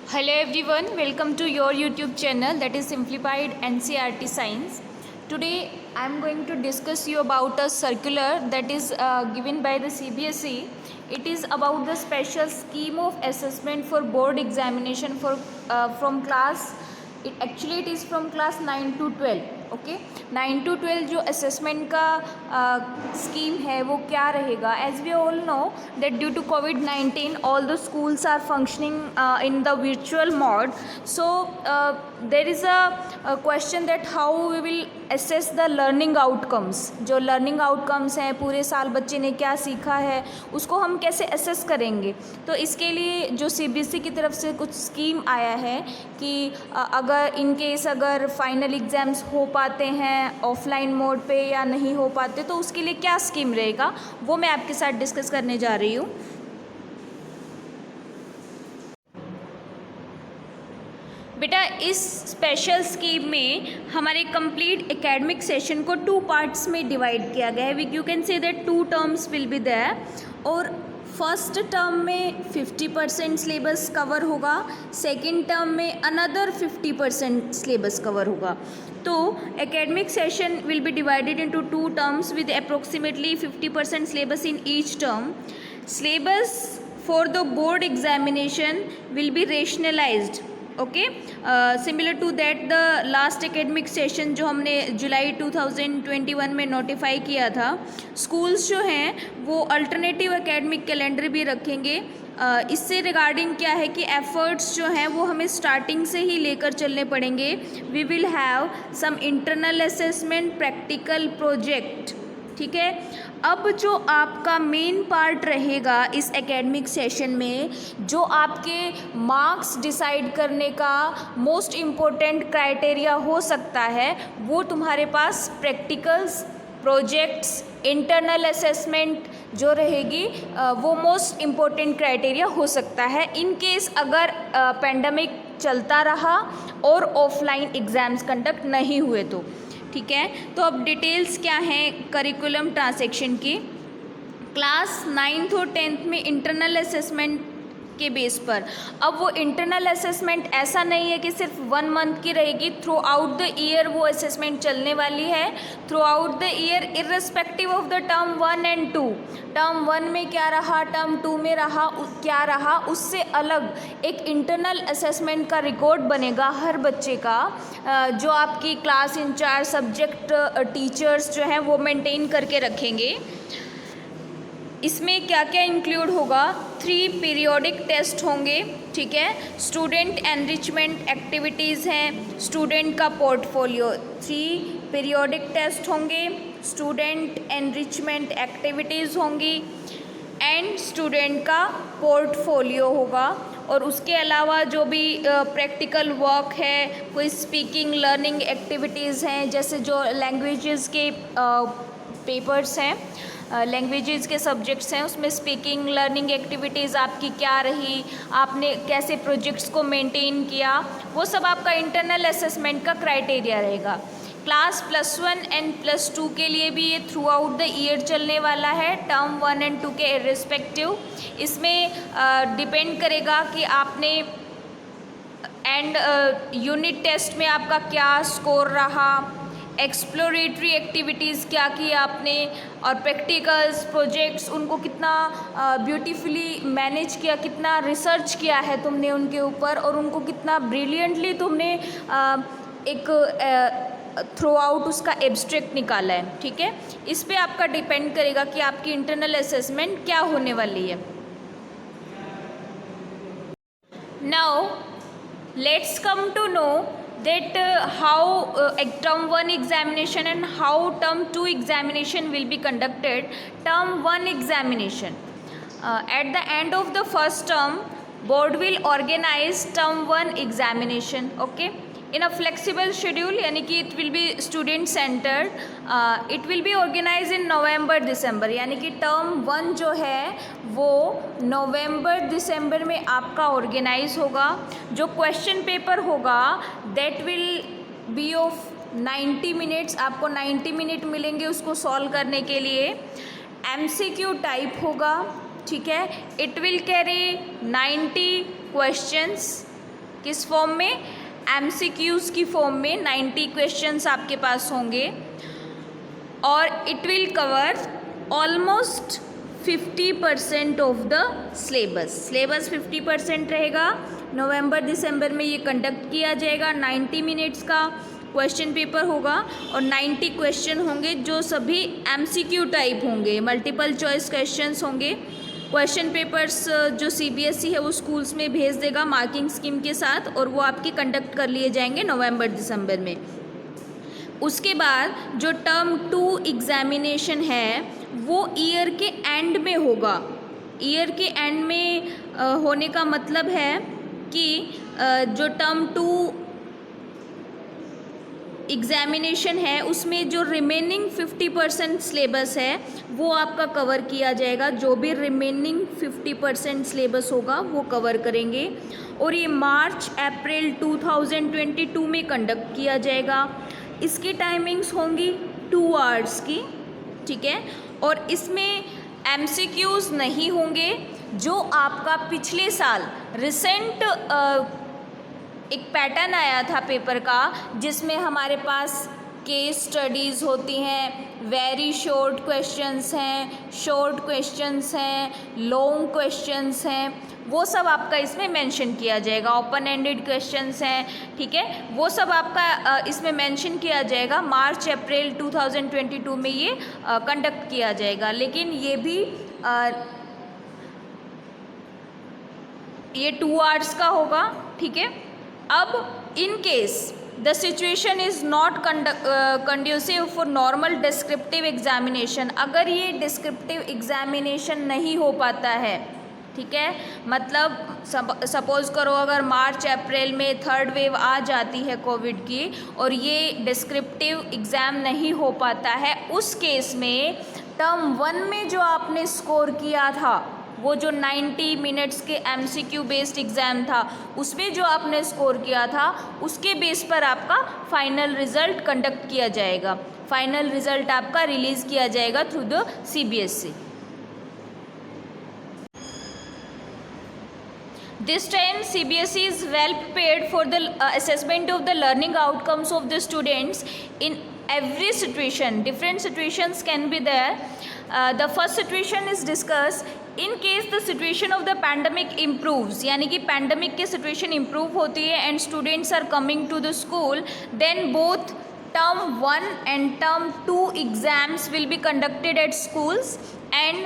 Hello everyone, welcome to your YouTube channel that is Simplified NCERT Science. Today I am going to discuss you about a circular that is given by the CBSE. It is about the special scheme of assessment for board examination for from class. It is from class 9 to 12. Okay 9 to 12 जो assessment का scheme है वो क्या रहेगा. As we all know that due to COVID-19 all the schools are functioning in the virtual mode. So there is a question that how we will assess the learning outcomes. जो learning outcomes हैं, पूरे साल बच्चे ने क्या सीखा है उसको हम कैसे assess करेंगे. तो इसके लिए जो CBSE की तरफ से कुछ स्कीम आया है कि अगर इन केस अगर फाइनल एग्ज़ाम्स हो पाते हैं ऑफलाइन मोड पे या नहीं हो पाते तो उसके लिए क्या स्कीम रहेगा वो मैं आपके साथ डिस्कस करने जा रही हूँ. बेटा इस स्पेशल स्कीम में हमारे कंप्लीट एकेडमिक सेशन को 2 पार्ट्स में डिवाइड किया गया है. You can say that 2 terms will be there. और फर्स्ट टर्म में 50% सिलेबस कवर होगा, सेकेंड टर्म में अनदर 50% सिलेबस कवर होगा. तो academic session will be divided into 2 terms with approximately 50% syllabus in each term. Syllabus for the board examination will be rationalised. Okay similar to that the last academic session जो हमने जुलाई 2021 में notify किया था. Schools जो हैं वो alternative academic calendar भी रखेंगे. इससे रिगार्डिंग क्या है कि एफर्ट्स जो हैं वो हमें स्टार्टिंग से ही लेकर चलने पड़ेंगे. We will have some internal assessment, practical project. ठीक है. अब जो आपका मेन पार्ट रहेगा इस एकेडमिक सेशन में, जो आपके मार्क्स डिसाइड करने का मोस्ट इम्पोर्टेंट क्राइटेरिया हो सकता है, वो तुम्हारे पास प्रैक्टिकल्स, प्रोजेक्ट्स, इंटरनल असेसमेंट जो रहेगी वो मोस्ट इम्पोर्टेंट क्राइटेरिया हो सकता है इन केस अगर पेंडेमिक चलता रहा और ऑफलाइन एग्ज़ाम्स कंडक्ट नहीं हुए तो. ठीक है. तो अब डिटेल्स क्या हैं करिकुलम ट्रांसैक्शन की. क्लास 9th और 10th में इंटरनल असेसमेंट के बेस पर. अब वो इंटरनल असेसमेंट ऐसा नहीं है कि सिर्फ 1 मंथ की रहेगी. थ्रू आउट द ईयर वो असेसमेंट चलने वाली है. Through out the year irrespective of the term 1 and 2. Term 1 में क्या रहा, टर्म 2 में क्या रहा, उससे अलग एक इंटरनल असेसमेंट का रिकॉर्ड बनेगा हर बच्चे का, जो आपकी क्लास इंचार्ज, सब्जेक्ट टीचर्स जो हैं वो मेंटेन करके रखेंगे. इसमें क्या क्या इंक्लूड होगा. 3 पीरियोडिक टेस्ट होंगे. ठीक है. स्टूडेंट एनरिचमेंट एक्टिविटीज़ हैं, स्टूडेंट का पोर्टफोलियो. 3 पीरियोडिक टेस्ट होंगे, स्टूडेंट एनरिचमेंट एक्टिविटीज़ होंगी एंड स्टूडेंट का पोर्टफोलियो होगा. और उसके अलावा जो भी प्रैक्टिकल वर्क है, कोई स्पीकिंग लर्निंग एक्टिविटीज़ हैं, जैसे जो लैंग्वेजेस के पेपर्स हैं, लैंग्वेजेस के सब्जेक्ट्स हैं, उसमें स्पीकिंग लर्निंग एक्टिविटीज़ आपकी क्या रही, आपने कैसे प्रोजेक्ट्स को मेंटेन किया, वो सब आपका इंटरनल असेसमेंट का क्राइटेरिया रहेगा. क्लास +1 एंड +2 के लिए भी ये थ्रू आउट द ईयर चलने वाला है, टर्म 1 and 2 के इर्रेस्पेक्टिव. इसमें डिपेंड करेगा कि आपने एंड यूनिट टेस्ट में आपका क्या स्कोर रहा, एक्सप्लोरेटरी एक्टिविटीज़ क्या की आपने, और प्रैक्टिकल्स, प्रोजेक्ट्स उनको कितना ब्यूटीफुली मैनेज किया, कितना रिसर्च किया है तुमने उनके ऊपर, और उनको कितना ब्रिलियंटली तुमने एक थ्रू आउट उसका एब्स्ट्रैक्ट निकाला है. ठीक है. इस पे आपका डिपेंड करेगा कि आपकी इंटरनल असेसमेंट क्या होने वाली है. Now let's come to know that how term 1 examination and how term 2 examination will be conducted. Term 1 examination, at the end of the first term, board will organize term 1 examination. Okay, in a flexible schedule, यानी कि it will be student centered. It will be organized in November December, यानी कि term 1 जो है वो नवंबर दिसंबर में आपका organise होगा. जो क्वेश्चन पेपर होगा that will be of 90 minutes. आपको 90 मिनट मिलेंगे उसको सॉल्व करने के लिए. MCQ टाइप होगा. ठीक है. It will carry 90 questions. किस फॉर्म में? MCQs की फॉर्म में 90 क्वेश्चंस आपके पास होंगे और it will cover almost 50% of the syllabus 50% रहेगा। नवंबर दिसंबर में ये कंडक्ट किया जाएगा। 90 मिनट्स का क्वेश्चन पेपर होगा और 90 क्वेश्चन होंगे जो सभी MCQ टाइप होंगे, मल्टीपल चॉइस क्वेश्चंस होंगे। क्वेश्चन पेपर्स जो CBSE है वो स्कूल्स में भेज देगा मार्किंग स्कीम के साथ और वो आपके कंडक्ट कर लिए जाएंगे नवंबर दिसंबर में। उसके बाद जो टर्म 2 एग्जामिनेशन है वो ईयर के एंड में होगा। ईयर के एंड में होने का मतलब है कि जो टर्म 2 एग्जामिनेशन है उसमें जो रिमेनिंग 50% सिलेबस है वो आपका कवर किया जाएगा। जो भी रिमेनिंग 50% सिलेबस होगा वो कवर करेंगे और ये मार्च अप्रैल 2022 में कंडक्ट किया जाएगा। इसकी टाइमिंग्स होंगी 2 आवर्स की, ठीक है। और इसमें MCQs नहीं होंगे। जो आपका पिछले साल रिसेंट एक पैटर्न आया था पेपर का जिसमें हमारे पास केस स्टडीज़ होती हैं, वेरी शॉर्ट क्वेश्चंस हैं, शॉर्ट क्वेश्चंस हैं, लॉन्ग क्वेश्चंस हैं, वो सब आपका इसमें मेंशन किया जाएगा। ओपन एंडेड क्वेश्चंस हैं, ठीक है, वो सब आपका इसमें मेंशन किया जाएगा। मार्च अप्रैल 2022 में ये कंडक्ट किया जाएगा। लेकिन ये भी ये 2 आवर्स का होगा, ठीक है। अब in case the situation is not conducive for normal descriptive examination, अगर ये डिस्क्रिप्टिव एग्जामिनेशन नहीं हो पाता है, ठीक है, मतलब सपोज़ करो अगर मार्च अप्रैल में 3rd वेव आ जाती है कोविड की और ये डिस्क्रिप्टिव एग्ज़ाम नहीं हो पाता है, उस केस में टर्म 1 में जो आपने स्कोर किया था, वो जो 90 मिनट्स के MCQ बेस्ड एग्ज़ाम था, उसमें जो आपने स्कोर किया था उसके बेस पर आपका फाइनल रिज़ल्ट कंडक्ट किया जाएगा। फाइनल रिज़ल्ट आपका रिलीज़ किया जाएगा through the CBSE। This time CBSE is well prepared for the assessment of the learning outcomes of the students in every situation. Different situations can be there. The first situation is discussed in case the situation of the pandemic improves, यानी कि pandemic की situation improve होती है and students are coming to the school, then both term 1 and term 2 exams will be conducted at schools and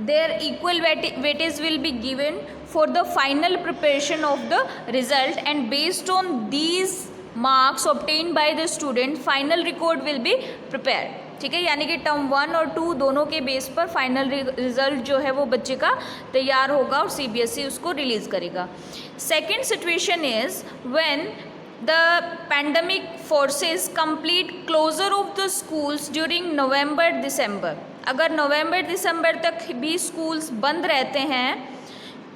their equal weightage will be given for the final preparation of the result, and based on these marks obtained by the student final record will be prepared, ठीक है। यानी कि term 1 और 2 दोनों के base पर final result जो है वो बच्चे का तैयार होगा और CBSE उसको रिलीज़ करेगा। Second situation is when the pandemic forces complete closure of the schools during November December. अगर नवंबर दिसंबर तक भी स्कूल्स बंद रहते हैं,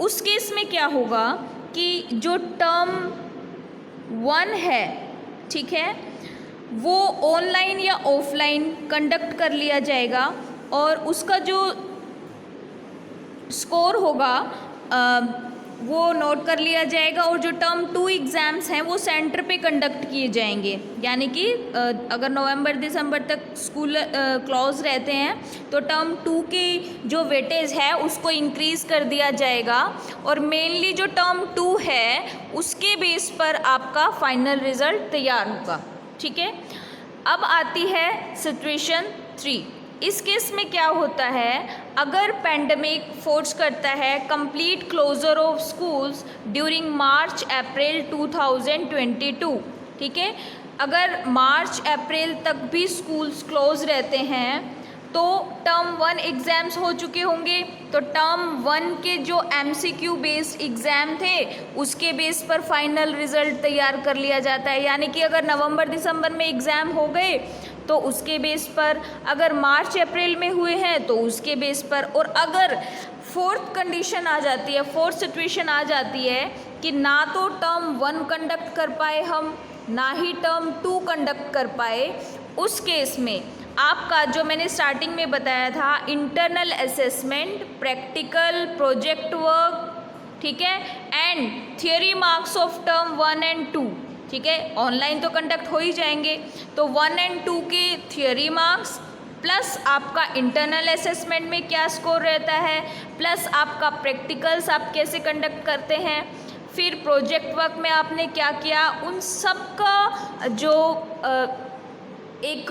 उस केस में क्या होगा कि जो टर्म 1 है, ठीक है, वो ऑनलाइन या ऑफलाइन कंडक्ट कर लिया जाएगा और उसका जो स्कोर होगा वो नोट कर लिया जाएगा और जो टर्म 2 एग्ज़ाम्स हैं वो सेंटर पे कंडक्ट किए जाएंगे। यानी कि अगर नवंबर दिसंबर तक स्कूल क्लोज रहते हैं तो टर्म 2 की जो वेटेज है उसको इंक्रीज़ कर दिया जाएगा और मेनली जो टर्म 2 है उसके बेस पर आपका फाइनल रिज़ल्ट तैयार होगा, ठीक है। अब आती है सिचुएशन 3। इस केस में क्या होता है, अगर पैंडमिक फोर्स करता है complete closure of schools during March April 2022, ठीक है, अगर मार्च अप्रैल तक भी स्कूल्स क्लोज रहते हैं तो टर्म 1 एग्ज़ाम्स हो चुके होंगे, तो टर्म 1 के जो MCQ बेस्ड एग्ज़ाम थे उसके बेस पर फाइनल रिज़ल्ट तैयार कर लिया जाता है। यानी कि अगर नवंबर दिसंबर में एग्ज़ाम हो गए तो उसके बेस पर, अगर मार्च अप्रैल में हुए हैं तो उसके बेस पर, और अगर फोर्थ कंडीशन आ जाती है, फोर्थ सिचुएशन आ जाती है कि ना तो टर्म 1 कंडक्ट कर पाए हम, ना ही टर्म 2 कंडक्ट कर पाए, उस केस में आपका जो मैंने स्टार्टिंग में बताया था internal assessment, practical, project work ठीक है, and theory marks of term 1 and 2, ठीक है, ऑनलाइन तो कंडक्ट हो ही जाएंगे, तो 1 एंड 2 के थियोरी मार्क्स प्लस आपका इंटरनल असेसमेंट में क्या स्कोर रहता है, प्लस आपका प्रैक्टिकल्स आप कैसे कंडक्ट करते हैं, फिर प्रोजेक्ट वर्क में आपने क्या किया, उन सब का जो एक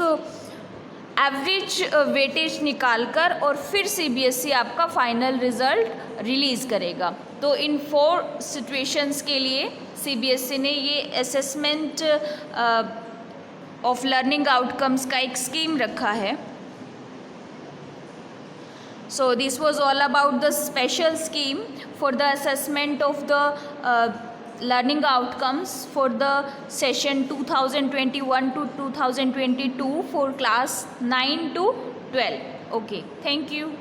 एवरेज वेटेज निकालकर और फिर सीबीएसई आपका फाइनल रिज़ल्ट रिलीज़ करेगा। तो इन 4 सिचुएशंस के लिए सीबीएसई ने ये असेसमेंट ऑफ लर्निंग आउटकम्स का एक स्कीम रखा है। So this was all about the special scheme for the assessment of the learning outcomes for the session 2021 to 2022 for class 9 to 12. Okay, thank you.